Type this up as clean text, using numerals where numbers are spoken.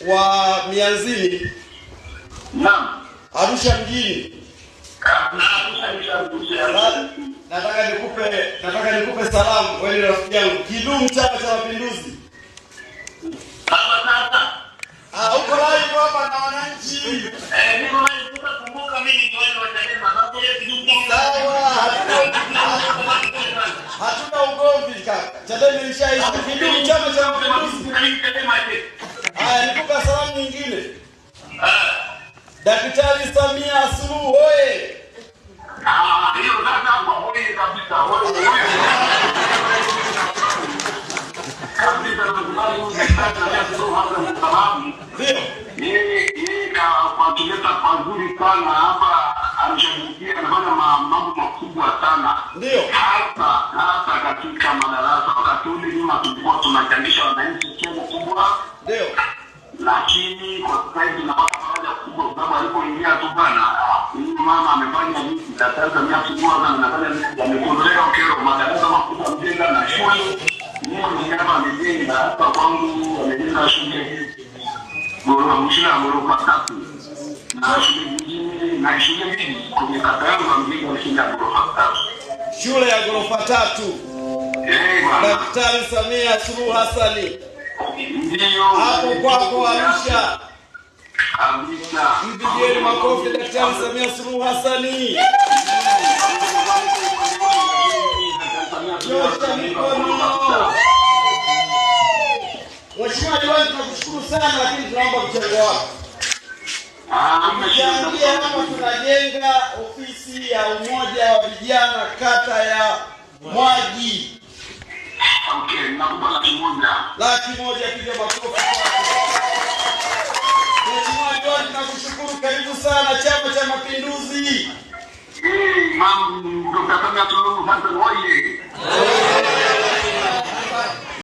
wa Mianzini. Naam. Arusha mjini. Nataka nikupe salamu wewe rafiki yangu. Kidumu Chama cha Mapinduzi. Uko live hapa na wananchi. Niko live kumbuka mimi ni wale wa Chadema. Sababu yeye kidumu. Sawa. Hatuna ugomvi kaka. Chadema ilishaisha. Kidumu Chama cha Mapinduzi. Haya, nikupe salamu nyingine. Daktari Samia Suluhu oye. Hiyo sasa hapo hoye kabisa. Hoye. Kabisa tunakubali Daktari Suluhu hapa sababu. Yeye kwa kuleta pazuri sana hapa ameshafikia anafanya mambo makubwa sana. Ndio. Hata katika madarasa wakati ule nyuma tulikuwa tunachangisha wananchi chombo kubwa. Ndio. Lakini kwa sasa hivi napata faraja kubwa kwa sababu alipoingia tu bana, huyu mama amefanya vitu Daktari Samia Suluhu sana anafanya vitu amekondolewa kero madarasa makubwa mjenga na shule. Mimi hapa amejenga hapa kwangu amejenga shule ghorofa 3 na shule nyingine na shule mbili kwenye kata yangu amejenga shule ya ghorofa 3. Shule ya ghorofa 3. Daktari Samia Suluhu Hassan. Ndio. Hapo kwako Arusha. Kabisa. Mpigieni makofi Daktari Samia Suluhu Hassan. Nyosha mikono. Mheshimiwa Diwani, tunakushukuru sana lakini tunaomba mchango wako. Mchangia hapa tunajenga ofisi ya umoja wa vijana kata ya Mwagi. Okay, nakupa $100,000 piga makofi. Mheshimiwa Diwani, tunakushukuru, karibu sana Chama cha Mapinduzi. Dr. Samia Suluhu Hassan oye.